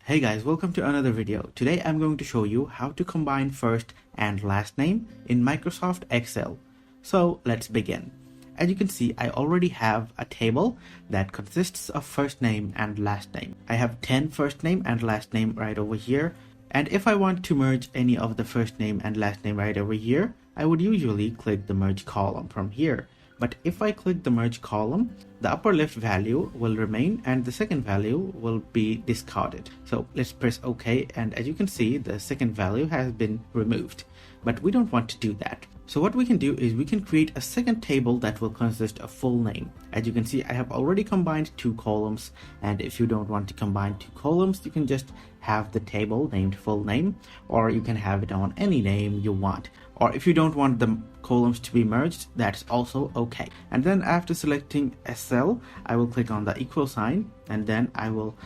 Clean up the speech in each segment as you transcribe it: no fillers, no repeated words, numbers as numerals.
Hey guys, welcome to another video. Today I'm going to show you how to combine first and last name in Microsoft Excel. So let's begin. As you can see, I already have a table that consists of first name and last name. I have 10 first name and last name right over here. And if I want to merge any of the first name and last name right over here, I would usually click the merge column from here. But if I click the merge column, the upper left value will remain and the second value will be discarded. So let's press OK, and as you can see, the second value has been removed. But we don't want to do that. So what we can do is we can create a second table that will consist of full name. As you can see, I have already combined two columns, and if you don't want to combine two columns, you can just have the table named full name, or you can have it on any name you want. Or if you don't want the columns to be merged, that's also okay. And then after selecting a cell, I will click on the equal sign, and then I will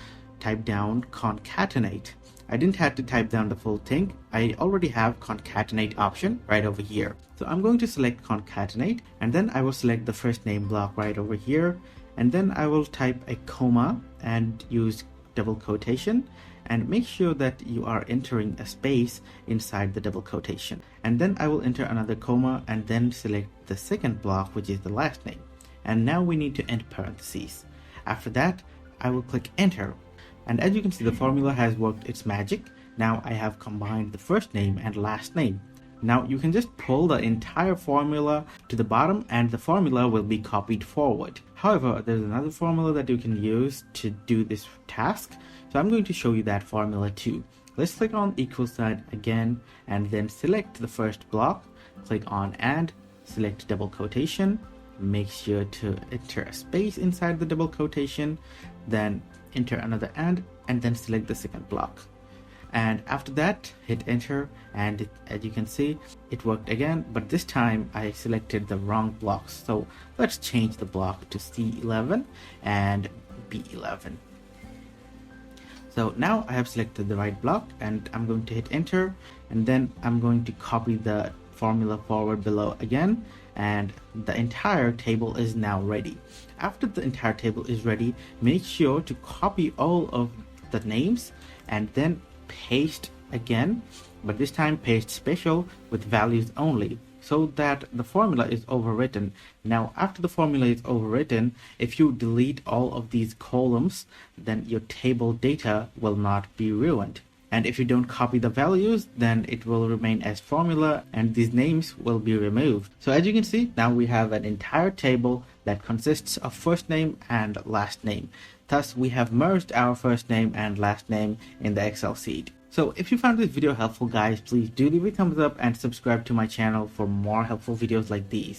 type down concatenate. I didn't have to type down the full thing. I already have concatenate option right over here. So I'm going to select concatenate, and then I will select the first name block right over here. And then I will type a comma and use double quotation, and make sure that you are entering a space inside the double quotation. And then I will enter another comma and then select the second block, which is the last name. And now we need to end parentheses. After that, I will click enter. And as you can see, the formula has worked its magic. Now I have combined the first name and last name. Now you can just pull the entire formula to the bottom and the formula will be copied forward. However, there's another formula that you can use to do this task. So I'm going to show you that formula too. Let's click on equal sign again and then select the first block. Click on and, select double quotation. Make sure to enter a space inside the double quotation. Then enter another and then select the second block. And after that, hit enter, and as you can see, it worked again, but this time I selected the wrong blocks. So let's change the block to C11 and B11. So now I have selected the right block, and I'm going to hit enter, and then I'm going to copy the formula forward below again, and the entire table is now ready. After the entire table is ready, make sure to copy all of the names and then paste again, but this time paste special with values only, so that the formula is overwritten. Now after the formula is overwritten, if you delete all of these columns, then your table data will not be ruined. And if you don't copy the values, then it will remain as formula and these names will be removed. So as you can see, now we have an entire table that consists of first name and last name. Thus, we have merged our first name and last name in the Excel sheet. So if you found this video helpful, guys, please do leave a thumbs up and subscribe to my channel for more helpful videos like these.